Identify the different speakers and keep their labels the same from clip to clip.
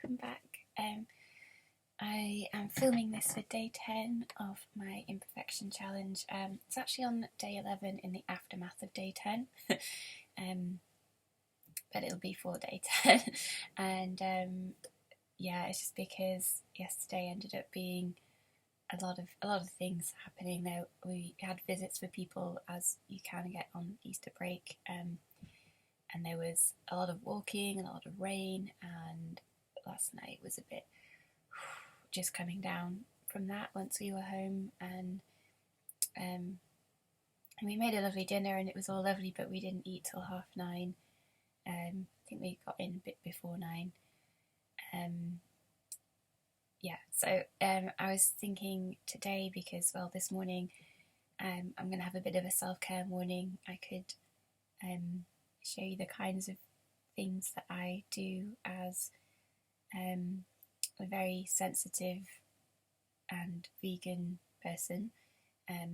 Speaker 1: welcome back. I am filming this for day 10 of my Imperfection challenge. It's actually on day 11 in the aftermath of day 10, but it'll be for day 10. And yeah, it's just because yesterday ended up being a lot of things happening. There we had visits for people, as you can get on Easter break, and there was a lot of walking and a lot of rain, and last night was a bit just coming down from that once we were home, and we made a lovely dinner and it was all lovely, but we didn't eat till 9:30. I think we got in a bit before 9. So I was thinking today, because, well, this morning I'm going to have a bit of a self-care morning. I could show you the kinds of things that I do as a very sensitive and vegan person.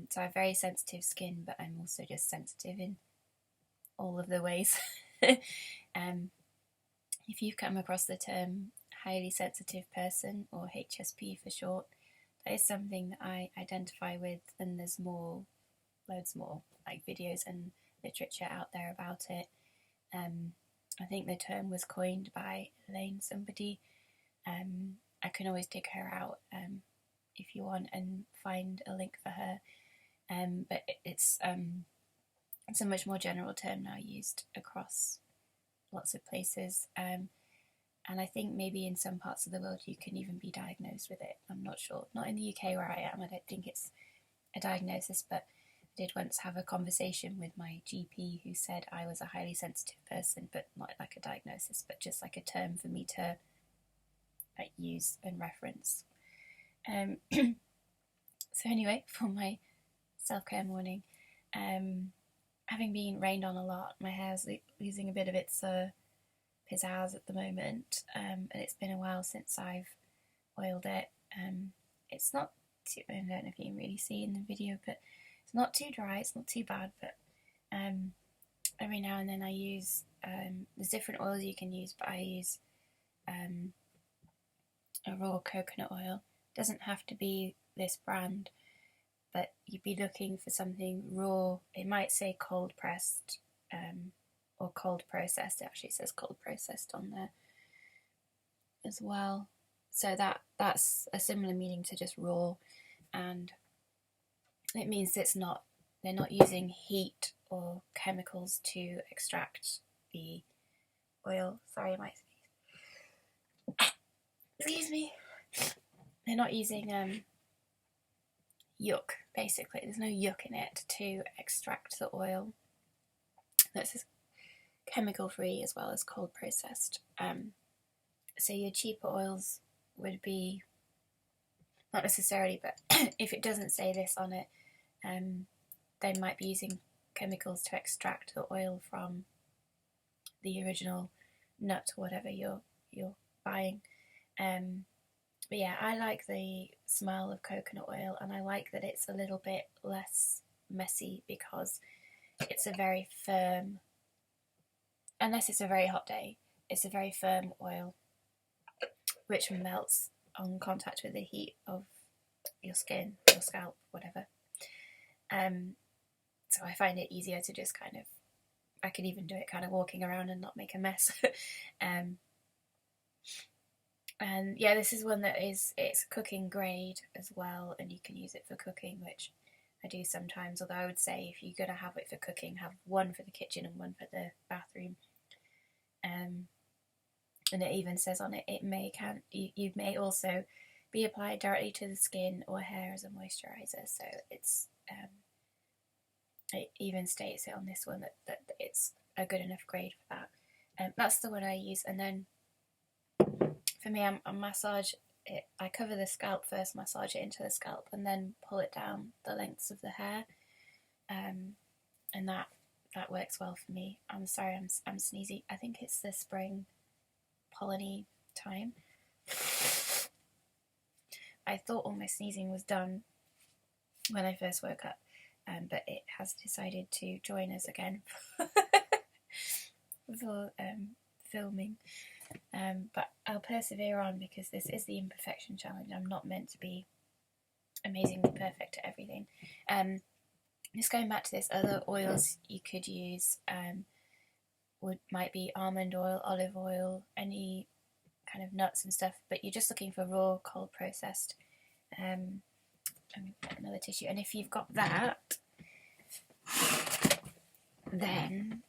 Speaker 1: So I have very sensitive skin, but I'm also just sensitive in all of the ways. If you've come across the term highly sensitive person, or HSP for short, that is something that I identify with, and there's loads more like videos and literature out there about it. I think the term was coined by Elaine somebody. I can always dig her out if you want and find a link for her. But it's a much more general term now, used across lots of places. And I think maybe in some parts of the world you can even be diagnosed with it. I'm not sure. Not in the UK where I am. I don't think it's a diagnosis, but I did once have a conversation with my GP who said I was a highly sensitive person, but not like a diagnosis, but just like a term for me to use and reference. So anyway, for my self-care morning, having been rained on a lot, my hair's losing a bit of its pizzazz at the moment, and it's been a while since I've oiled it. It's not too, I don't know if you can really see in the video, but it's not too dry, it's not too bad, but every now and then I use, there's different oils you can use, but I use a raw coconut oil. It doesn't have to be this brand, but you'd be looking for something raw. It might say cold pressed, or cold processed. It actually says cold processed on there as well. So that's a similar meaning to just raw, and it means they're not using heat or chemicals to extract the oil. Sorry, my excuse me. They're not using yuck, basically. There's no yuck in it to extract the oil. That's chemical free as well as cold processed. So your cheaper oils would be, not necessarily, but if it doesn't say this on it, they might be using chemicals to extract the oil from the original nut or whatever you're buying. But yeah, I like the smell of coconut oil, and I like that it's a little bit less messy because it's a very firm, unless it's a very hot day, it's a very firm oil which melts on contact with the heat of your skin, your scalp, whatever. So I find it easier to just kind of, I could even do it kind of walking around and not make a mess. And yeah, this is one that it's cooking grade as well, and you can use it for cooking, which I do sometimes, although I would say if you're going to have it for cooking, have one for the kitchen and one for the bathroom. And it even says on it, you may also be applied directly to the skin or hair as a moisturiser. So it's it even states it on this one that it's a good enough grade for that. That's the one I use, and then for me, I massage it. I cover the scalp first, massage it into the scalp, and then pull it down the lengths of the hair, and that works well for me. I'm sorry, I'm sneezy. I think it's the spring pollen-y time. I thought all my sneezing was done when I first woke up, but it has decided to join us again for filming. But I'll persevere on because this is the Imperfection challenge. I'm not meant to be amazingly perfect at everything. Just going back to this, other oils you could use might be almond oil, olive oil, any kind of nuts and stuff, but you're just looking for raw, cold processed. Let me put another tissue, and if you've got that, then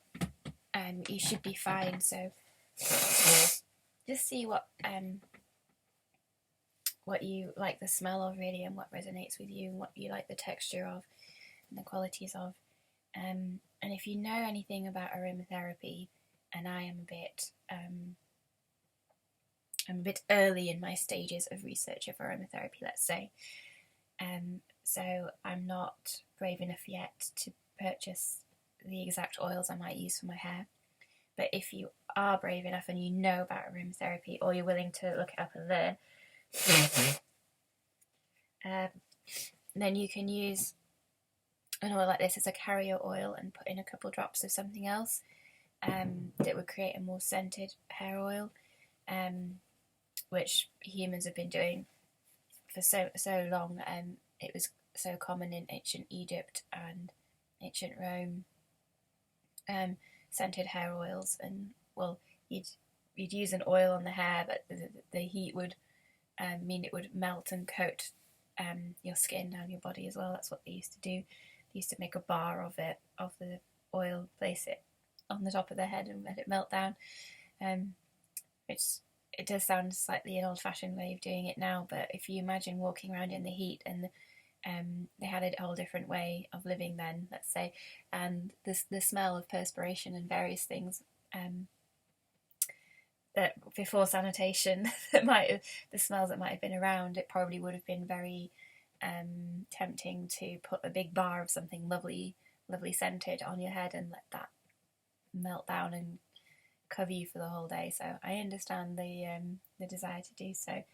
Speaker 1: you should be fine. So just see what you like the smell of, really, and what resonates with you, and what you like the texture of and the qualities of. And if you know anything about aromatherapy, and I am I'm a bit early in my stages of research of aromatherapy, let's say. So I'm not brave enough yet to purchase the exact oils I might use for my hair. But if you are brave enough and you know about aromatherapy, or you're willing to look it up and learn, then you can use an oil like this as a carrier oil and put in a couple drops of something else that would create a more scented hair oil, which humans have been doing for so long. It was so common in ancient Egypt and ancient Rome, scented hair oils. And well, you'd use an oil on the hair, but the heat would mean it would melt and coat your skin down your body as well. That's what they used to do. They used to make a bar of the oil, place it on the top of the head and let it melt down, which it does sound slightly an old-fashioned way of doing it now, but if you imagine walking around in the heat, and they had a whole different way of living then, let's say, and the smell of perspiration and various things that before sanitation, the smells that might have been around, it probably would have been very tempting to put a big bar of something lovely scented on your head and let that melt down and cover you for the whole day. So I understand the desire to do so.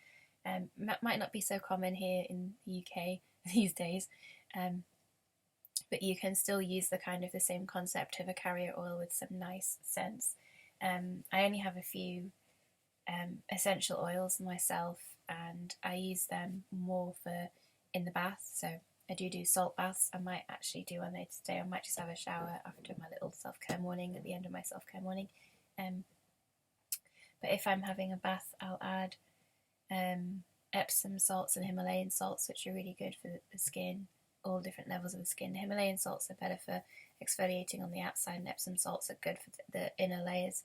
Speaker 1: Might not be so common here in the UK these days, but you can still use the same concept of a carrier oil with some nice scents. I only have a few essential oils myself, and I use them more for in the bath. So I do salt baths. I might actually do one later today. I might just have a shower after my little self-care morning, at the end of my self-care morning. But if I'm having a bath, I'll add Epsom salts and Himalayan salts, which are really good for the skin, all different levels of the skin. Himalayan salts are better for exfoliating on the outside, and Epsom salts are good for the inner layers,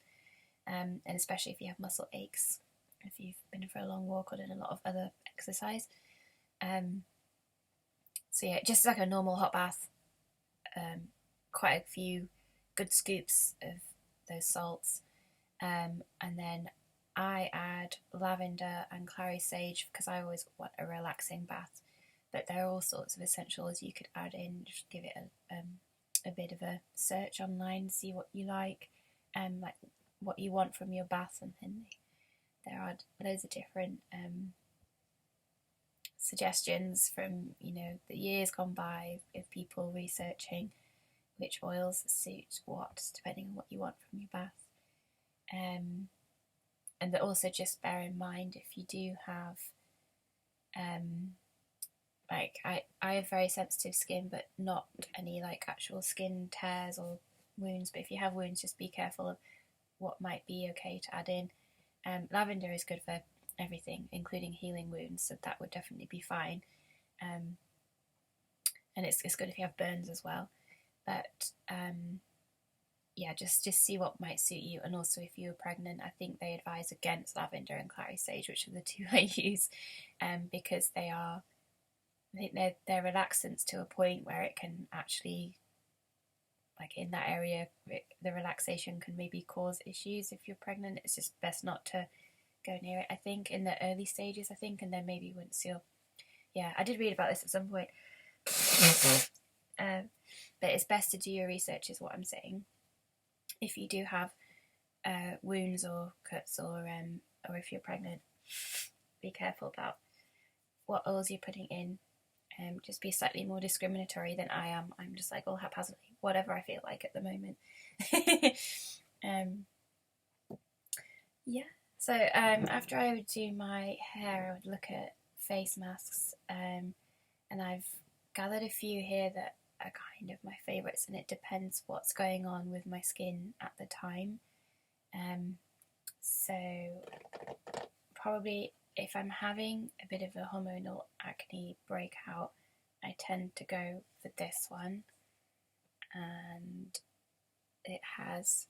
Speaker 1: and especially if you have muscle aches, if you've been for a long walk or done a lot of other exercise. So yeah, just like a normal hot bath, quite a few good scoops of those salts, and then I add lavender and clary sage because I always want a relaxing bath. But there are all sorts of essentials you could add in. Just give it a bit of a search online, see what you like what you want from your bath, and then there are loads of different suggestions from the years gone by of people researching which oils suit what, depending on what you want from your bath. And that also, just bear in mind, if you do have I have very sensitive skin, but not any actual skin tears or wounds. But if you have wounds, just be careful of what might be okay to add in. Lavender is good for everything, including healing wounds, so that would definitely be fine. And it's good if you have burns as well. But yeah, just see what might suit you. And also, if you're pregnant, I think they advise against lavender and clary sage, which are the two I use, because I think they're relaxants to a point where it can actually, in that area, the relaxation can maybe cause issues if you're pregnant. It's just best not to go near it, I think, in the early stages, and then maybe once you're... Yeah, I did read about this at some point. But it's best to do your research, is what I'm saying. If you do have wounds or cuts, or if you're pregnant, be careful about what oils you're putting in. Just be slightly more discriminatory than I am. I'm just all haphazardly, whatever I feel like at the moment. Yeah. So after I would do my hair, I would look at face masks, and I've gathered a few here that are kind of my favourites, and it depends what's going on with my skin at the time. Um, so probably if I'm having a bit of a hormonal acne breakout, I tend to go for this one, and it has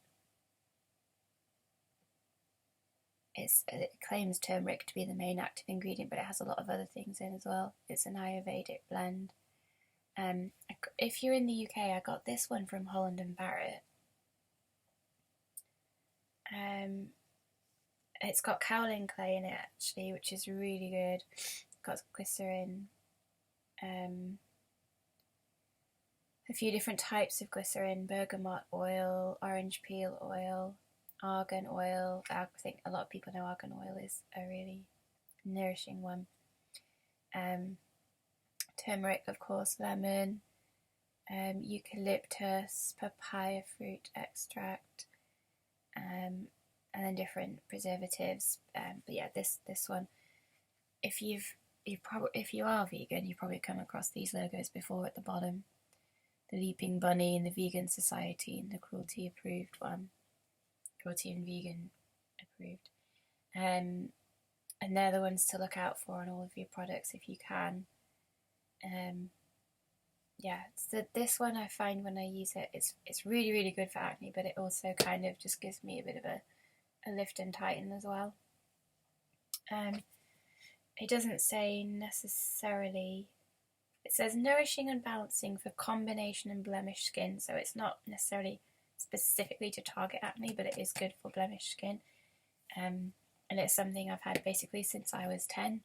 Speaker 1: it claims turmeric to be the main active ingredient, but it has a lot of other things in as well. It's an Ayurvedic blend. If you're in the UK, I got this one from Holland and Barrett. It's got kaolin clay in it actually, which is really good. It's got glycerin, a few different types of glycerin, bergamot oil, orange peel oil, argan oil. I think a lot of people know argan oil is a really nourishing one. Turmeric, of course, lemon, eucalyptus, papaya fruit extract, and then different preservatives. But yeah, this one, if you are vegan, you've probably come across these logos before at the bottom. The Leaping Bunny and the Vegan Society and the Cruelty Approved one. Cruelty and Vegan Approved. And they're the ones to look out for on all of your products if you can. Yeah, so this one I find when I use it, it's really, really good for acne, but it also kind of just gives me a bit of a lift and tighten as well. It doesn't say necessarily, it says nourishing and balancing for combination and blemished skin, so it's not necessarily specifically to target acne, but it is good for blemished skin. And it's something I've had basically since I was 10.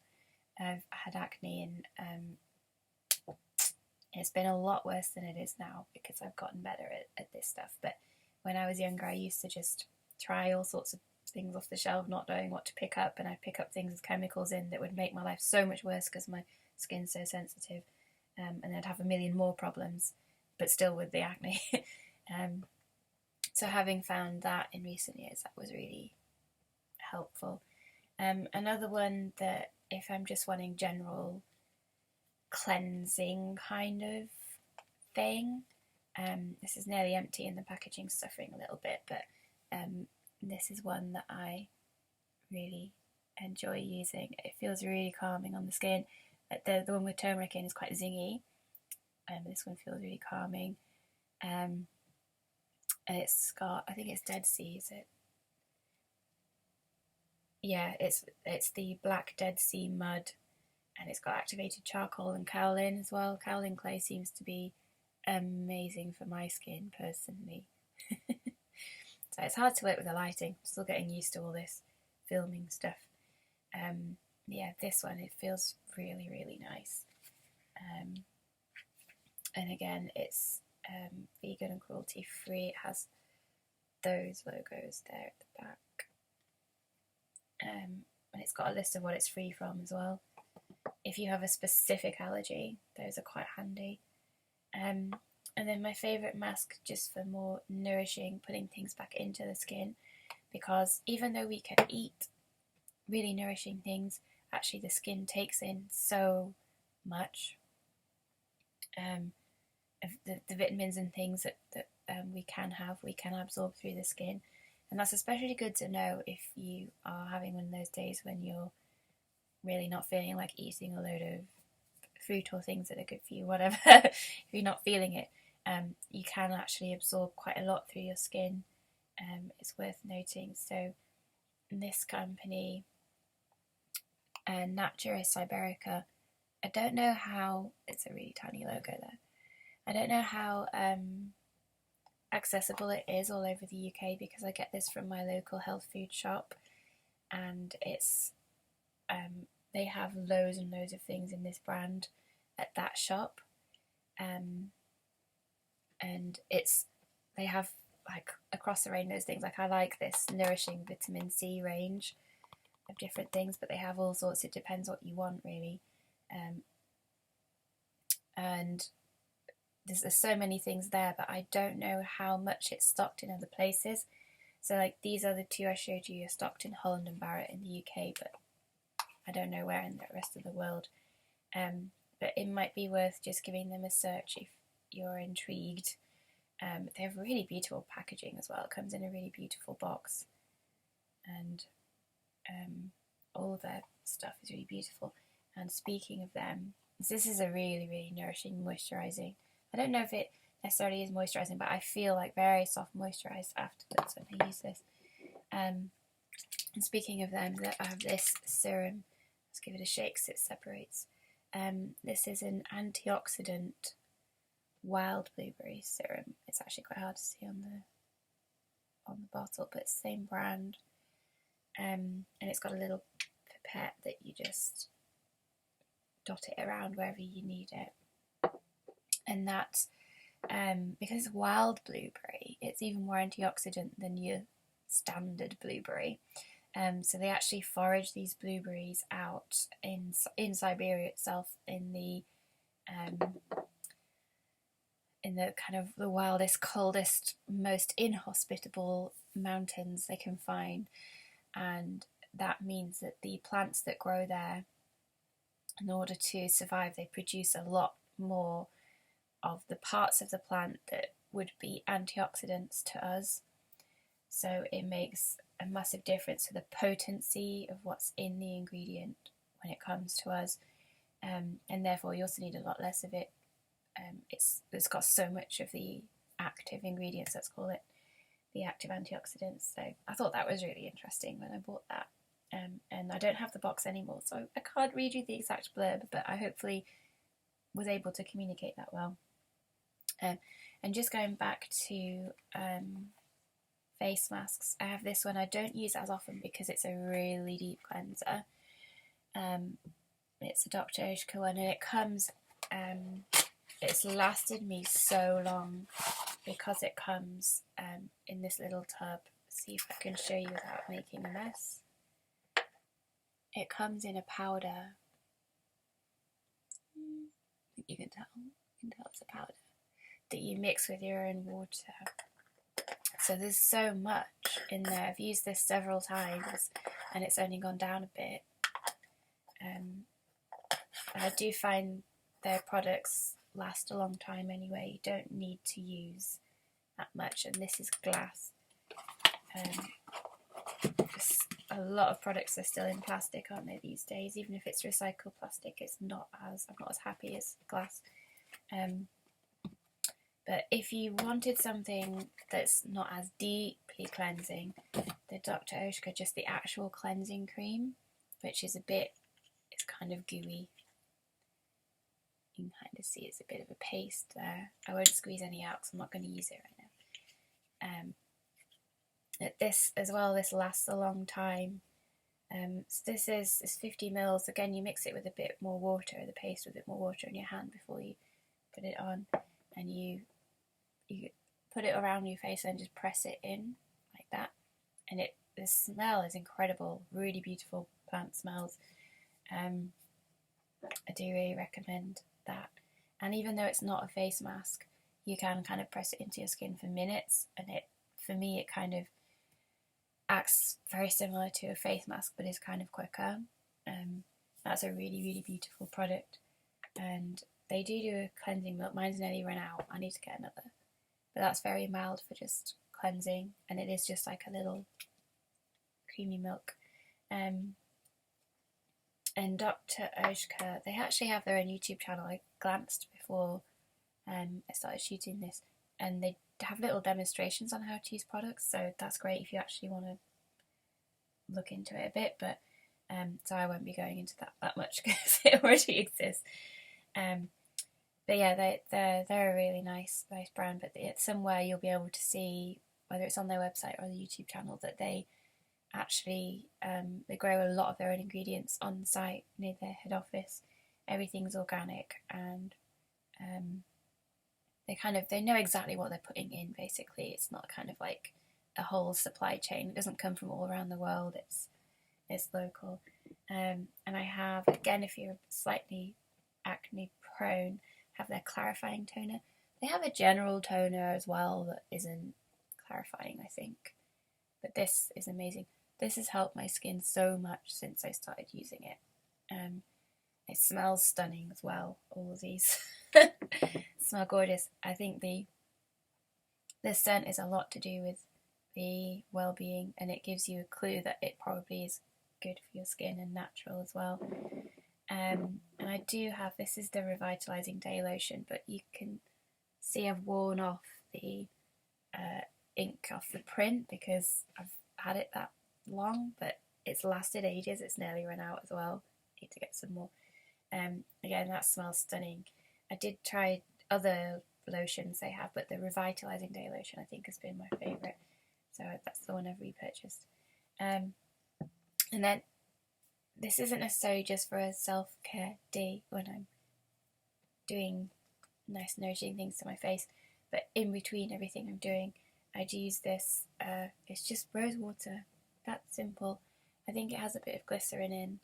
Speaker 1: I've had acne, and it's been a lot worse than it is now because I've gotten better at this stuff. But when I was younger, I used to just try all sorts of things off the shelf, not knowing what to pick up, and I'd pick up things with chemicals in that would make my life so much worse because my skin's so sensitive, and I'd have a million more problems, but still with the acne. So having found that in recent years, that was really helpful. Another one that if I'm just wanting general cleansing kind of thing, this is nearly empty and the packaging's suffering a little bit, but this is one that I really enjoy using. It feels really calming on the skin. The one with turmeric in is quite zingy, and this one feels really calming. And it's got, I think it's Dead Sea, is it? Yeah, it's the Black Dead Sea mud, and it's got activated charcoal and kaolin as well. Kaolin clay seems to be amazing for my skin personally. So it's hard to work with the lighting. I'm still getting used to all this filming stuff. Yeah, this one, it feels really, really nice. And again, it's vegan and cruelty free. It has those logos there at the back. And it's got a list of what it's free from as well. If you have a specific allergy, those are quite handy. And then my favourite mask, just for more nourishing, putting things back into the skin, because even though we can eat really nourishing things, actually the skin takes in so much of the vitamins and things that we can absorb through the skin. And that's especially good to know if you are having one of those days when you're really not feeling like eating a load of fruit or things that are good for you, whatever. If you're not feeling it, you can actually absorb quite a lot through your skin. It's worth noting. So this company, Natura Siberica, I don't know how, it's a really tiny logo there, I don't know how accessible it is all over the UK, because I get this from my local health food shop, and it's they have loads and loads of things in this brand at that shop, and they have like across the range those things. Like I like this nourishing vitamin C range of different things, but they have all sorts. It depends what you want really, and there's so many things there, but I don't know how much it's stocked in other places. So like these are the two I showed you, are stocked in Holland and Barrett in the UK, but I don't know where in the rest of the world. But it might be worth just giving them a search if you're intrigued. They have really beautiful packaging as well. It comes in a really beautiful box, and all of their stuff is really beautiful. And speaking of them, this is a really, really nourishing moisturising. I don't know if it necessarily is moisturising, but I feel like very soft moisturised afterwards when I use this. And speaking of them, I have this serum. Let's give it a shake so it separates. This is an antioxidant wild blueberry serum. It's actually quite hard to see on the bottle, but it's the same brand. And it's got a little pipette that you just dot it around wherever you need it. And that's because it's wild blueberry, it's even more antioxidant than your standard blueberry. So they actually forage these blueberries out in Siberia itself, in the kind of the wildest, coldest, most inhospitable mountains they can find. And that means that the plants that grow there, in order to survive, they produce a lot more of the parts of the plant that would be antioxidants to us. So it makes a massive difference to the potency of what's in the ingredient when it comes to us, and therefore you also need a lot less of it. It's got so much of the active ingredients, let's call it, the active antioxidants. So I thought that was really interesting when I bought that. And I don't have the box anymore, so I can't read you the exact blurb, but I hopefully was able to communicate that well. And just going back to face masks, I have this one. I don't use it as often because it's a really deep cleanser. It's a Dr. Haushka one, and it comes, it's lasted me so long because it comes in this little tub. See if I can show you without making a mess. It comes in a powder. You can tell it's a powder that you mix with your own water. So there's so much in there. I've used this several times and it's only gone down a bit. I do find their products last a long time anyway. You don't need to use that much, and this is glass. A lot of products are still in plastic, aren't they, these days? Even if it's recycled plastic, I'm not as happy as glass. But if you wanted something that's not as deeply cleansing, the Dr. Haushka, just the actual cleansing cream, which is it's kind of gooey. You can kind of see it's a bit of a paste there. I won't squeeze any out because I'm not going to use it right now. This as well, this lasts a long time. So this is 50 mils. Again, you mix it with a bit more water, the paste with a bit more water in your hand before you put it on, and you put it around your face and just press it in like that. And the smell is incredible, really beautiful plant smells. I do really recommend that. And even though it's not a face mask, you can kind of press it into your skin for minutes, and for me it kind of acts very similar to a face mask, but is kind of quicker. That's a really, really beautiful product, and they do a cleansing milk. Mine's nearly run out. I need to get another, but that's very mild for just cleansing, and it is just like a little creamy milk. And Dr. Haushka, they actually have their own YouTube channel. I glanced before I started shooting this, and they have little demonstrations on how to use products, so that's great if you actually want to look into it a bit, but so I won't be going into that much because it already exists. But yeah, they're a really nice brand, but it's somewhere you'll be able to see, whether it's on their website or the YouTube channel, that they actually they grow a lot of their own ingredients on site near their head office. Everything's organic, and they know exactly what they're putting in. Basically, it's not kind of like a whole supply chain. It doesn't come from all around the world. It's local. And I have, again, if you're slightly acne prone, have their clarifying toner. They have a general toner as well that isn't clarifying, I think. but this is amazing. This has helped my skin so much since I started using it. It smells stunning as well. All of these smell gorgeous. I think the scent is a lot to do with the well-being, and it gives you a clue that it probably is good for your skin and natural as well. And I do have, this is the Revitalizing Day Lotion, but you can see I've worn off the ink off the print because I've had it that long, but it's lasted ages. It's nearly run out as well. Need to get some more. Again, that smells stunning. I did try other lotions they have, but the Revitalizing Day Lotion I think has been my favourite, so that's the one I've repurchased. And then this isn't necessarily just for a self-care day when I'm doing nice nourishing things to my face, but in between everything I'm doing, I'd use this. It's just rose water. That simple. I think it has a bit of glycerin in.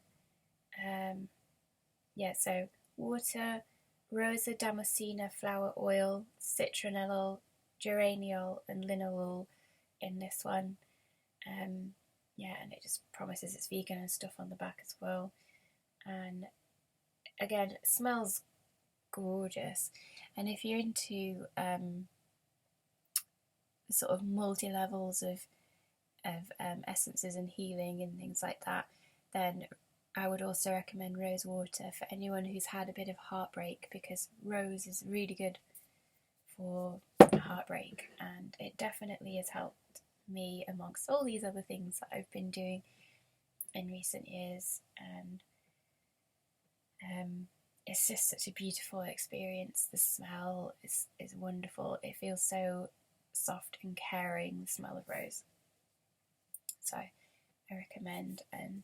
Speaker 1: Yeah, so water, Rosa damascena flower oil, citronellol, geraniol, and linalool in this one. Yeah, and it just promises it's vegan and stuff on the back as well. And again, it smells gorgeous. And if you're into sort of multi-levels of essences and healing and things like that, then I would also recommend Rosewater for anyone who's had a bit of heartbreak, because rose is really good for heartbreak, and it definitely has helped me amongst all these other things that I've been doing in recent years. And it's just such a beautiful experience. The smell is wonderful. It feels so soft and caring, the smell of rose. So I recommend. And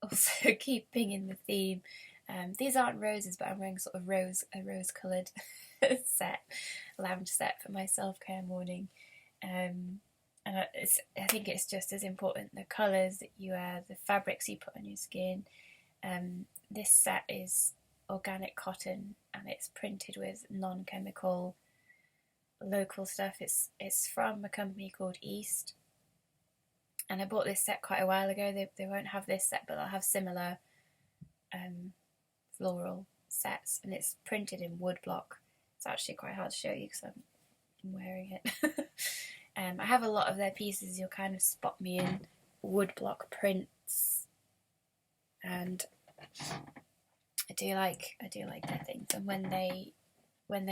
Speaker 1: also keeping in the theme, these aren't roses, but I'm wearing sort of a rose coloured set, lavender set for my self-care morning. And I think it's just as important, the colours that you wear, the fabrics you put on your skin. This set is organic cotton and it's printed with non-chemical local stuff. It's from a company called East, and I bought this set quite a while ago. They won't have this set, but they'll have similar floral sets, and it's printed in woodblock. It's actually quite hard to show you because I'm wearing it. I have a lot of their pieces. You'll kind of spot me in woodblock prints, and I do like their things. And when they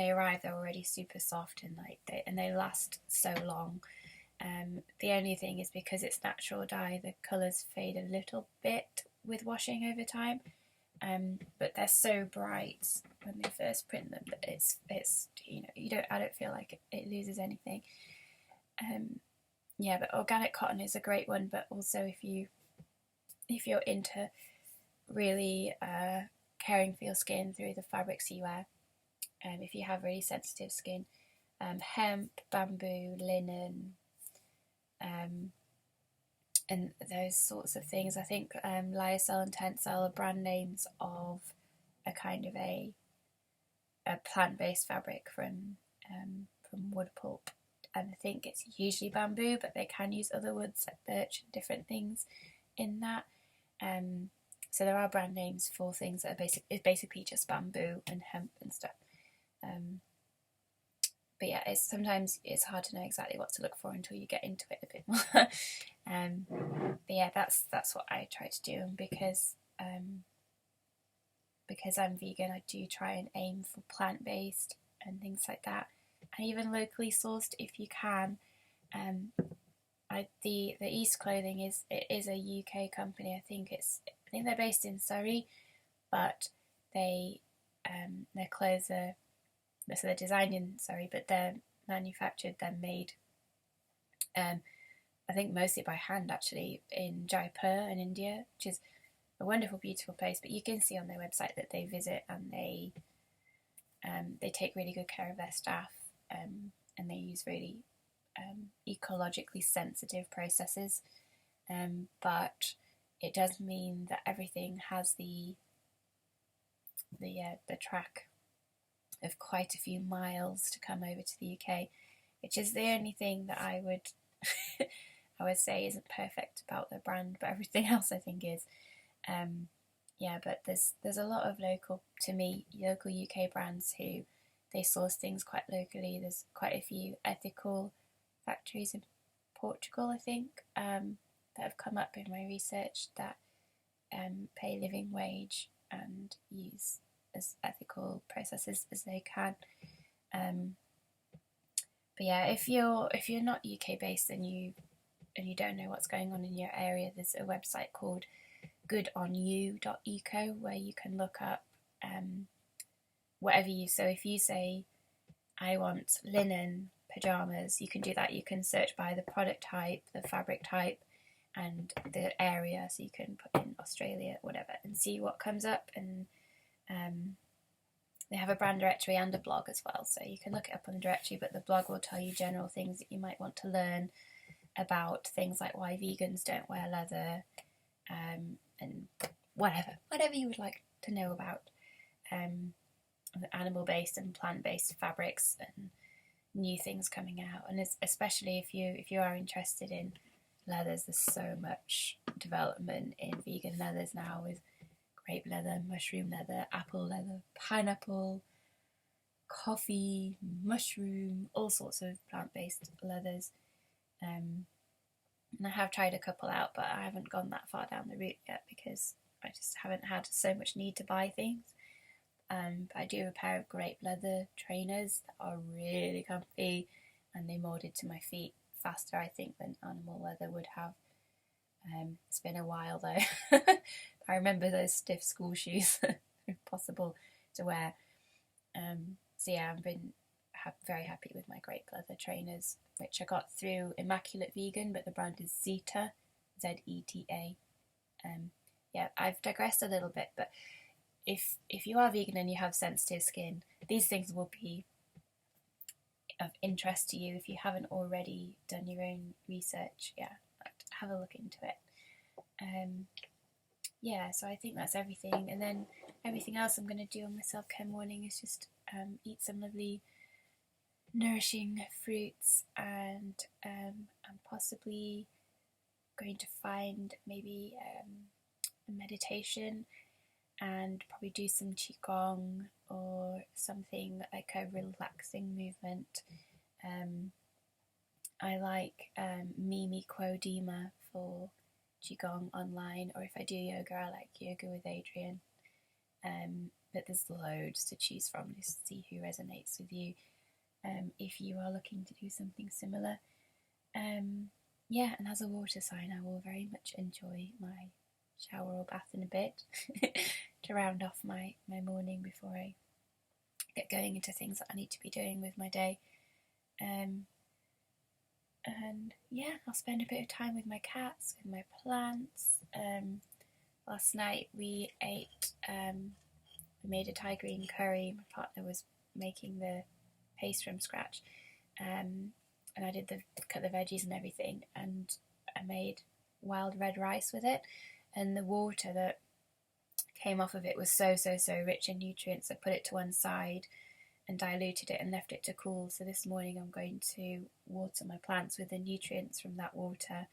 Speaker 1: arrive, they're already super soft and they last so long. The only thing is, because it's natural dye, the colours fade a little bit with washing over time. But they're so bright when they first print them that it's I don't feel like it loses anything. Yeah, but organic cotton is a great one. But also if you're into really caring for your skin through the fabrics you wear, if you have really sensitive skin, hemp, bamboo, linen, and those sorts of things. I think lyocell and tencel are brand names of a kind of a plant-based fabric from wood pulp, and I think it's usually bamboo, but they can use other woods like birch and different things in that. So there are brand names for things that are basically just bamboo and hemp and stuff. But yeah, sometimes it's hard to know exactly what to look for until you get into it a bit more. But yeah, that's what I try to do, and because I'm vegan, I do try and aim for plant-based and things like that, and even locally sourced if you can. The East Clothing is a UK company. I think they're based in Surrey, but their clothes are, so they're designed in Surrey, but they're manufactured, they're made, I think mostly by hand actually, in Jaipur in India, which is a wonderful, beautiful place. But you can see on their website that they visit, and they take really good care of their staff, and they use really ecologically sensitive processes. But it does mean that everything has the track of quite a few miles to come over to the UK, which is the only thing that I I would say isn't perfect about the brand, but everything else I think is. Yeah, but there's a lot of local UK brands who they source things quite locally. There's quite a few ethical factories in Portugal, I think, that have come up in my research that pay living wage and use as ethical processes as they can. But yeah, if you're not UK based and you don't know what's going on in your area, there's a website called goodonyou.eco where you can look up whatever so if you say I want linen pajamas, you can do that. You can search by the product type, the fabric type, and the area, so you can put in Australia, whatever, and see what comes up. And they have a brand directory and a blog as well, so you can look it up on the directory, but the blog will tell you general things that you might want to learn about, things like why vegans don't wear leather, and whatever you would like to know about animal-based and plant-based fabrics and new things coming out. And especially if you are interested in leathers, there's so much development in vegan leathers now, with grape leather, mushroom leather, apple leather, pineapple, coffee, mushroom, all sorts of plant-based leathers. And I have tried a couple out, but I haven't gone that far down the route yet because I just haven't had so much need to buy things. But I do have a pair of grape leather trainers that are really comfy, and they molded to my feet faster, I think, than animal leather would have. It's been a while though. I remember those stiff school shoes, impossible to wear. So yeah, I've been very happy with my grape leather trainers, which I got through Immaculate Vegan, but the brand is Zeta, Zeta. Yeah, I've digressed a little bit, but if you are vegan and you have sensitive skin, these things will be of interest to you if you haven't already done your own research. Yeah, have a look into it. Yeah, so I think that's everything. And then everything else I'm going to do on my self-care morning is just eat some lovely nourishing fruits, and I'm possibly going to find maybe a meditation and probably do some qigong or something like a relaxing movement. I like Mimi Quodima for qigong online, or if I do yoga, I like Yoga with Adriene. But there's loads to choose from, just see who resonates with you. If you are looking to do something similar. Yeah, and as a water sign, I will very much enjoy my shower or bath in a bit to round off my morning before I get going into things that I need to be doing with my day. And yeah, I'll spend a bit of time with my cats, with my plants. Last night we ate, we made a Thai green curry. My partner was making the paste from scratch, and I did cut the veggies and everything, and I made wild red rice with it, and the water that came off of it was so rich in nutrients. I put it to one side and diluted it and left it to cool. So this morning I'm going to water my plants with the nutrients from that water,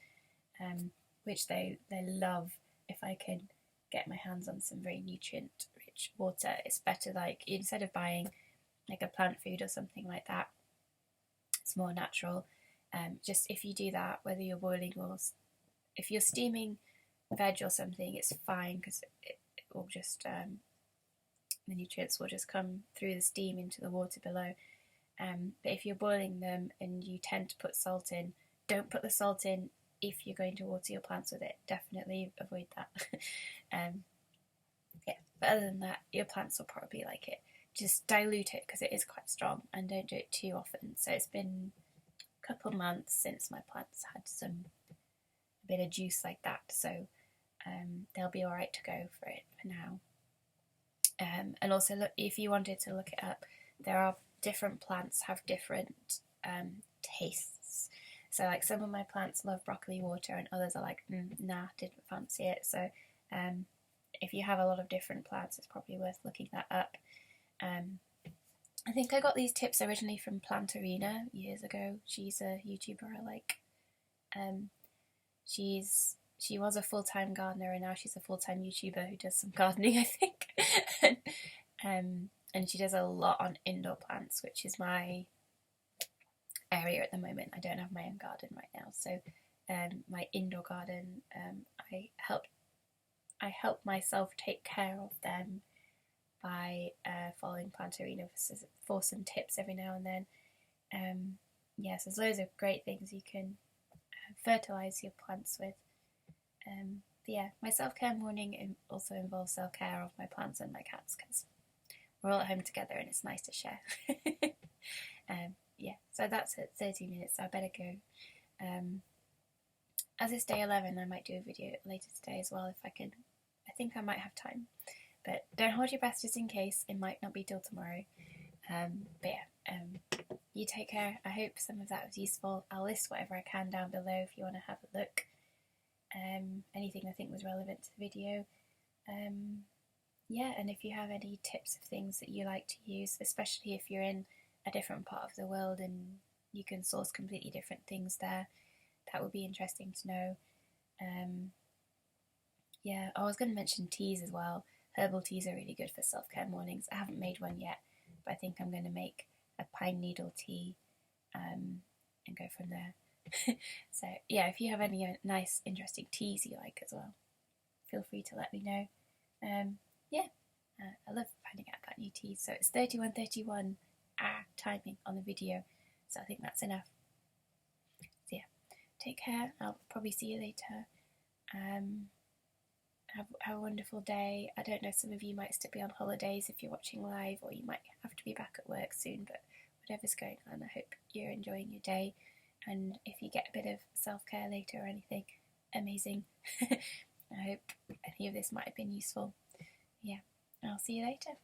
Speaker 1: which they love. If I can get my hands on some very nutrient rich water, it's better, like, instead of buying like a plant food or something like that, it's more natural. Just if you do that, whether you're boiling or if you're steaming veg or something, it's fine, because it will just the nutrients will just come through the steam into the water below. But if you're boiling them and you tend to put salt in, don't put the salt in if you're going to water your plants with it. Definitely avoid that. Yeah, but other than that, your plants will probably like it. Just dilute it because it is quite strong, and don't do it too often. So it's been a couple months since my plants had a bit of juice like that, so they'll be alright to go for it for now. And also, look, if you wanted to look it up, there are different plants have different tastes. So like some of my plants love broccoli water and others are like, nah, didn't fancy it. So if you have a lot of different plants, it's probably worth looking that up. I think I got these tips originally from Plant Arena years ago. She's a YouTuber I like. she was a full-time gardener, and now she's a full-time YouTuber who does some gardening, I think. And she does a lot on indoor plants, which is my area at the moment. I don't have my own garden right now, so my indoor garden, I help myself take care of them by following Plantarina for some tips every now and then. Yes, there's loads of great things you can fertilise your plants with. But yeah, my self-care morning also involves self-care of my plants and my cats, because we're all at home together and it's nice to share. Yeah, so that's it, 30 minutes, so I better go. As it's day 11, I might do a video later today as well if I can. I think I might have time, but don't hold your breath just in case. It might not be till tomorrow. But yeah, you take care. I hope some of that was useful. I'll list whatever I can down below if you want to have a look. Anything I think was relevant to the video. Yeah, and if you have any tips of things that you like to use, especially if you're in a different part of the world and you can source completely different things there, that would be interesting to know. Yeah, I was going to mention teas as well. Herbal teas are really good for self-care mornings. I haven't made one yet, but I think I'm going to make a pine needle tea and go from there. So yeah, if you have any nice interesting teas you like as well, feel free to let me know. Yeah, I love finding out about new teas. So it's 31:31 timing on the video, so I think that's enough. So yeah, take care. I'll probably see you later. Have a wonderful day. I don't know, some of you might still be on holidays if you're watching live, or you might have to be back at work soon, but whatever's going on, I hope you're enjoying your day. And if you get a bit of self-care later or anything, amazing. I hope any of this might have been useful. Yeah, I'll see you later.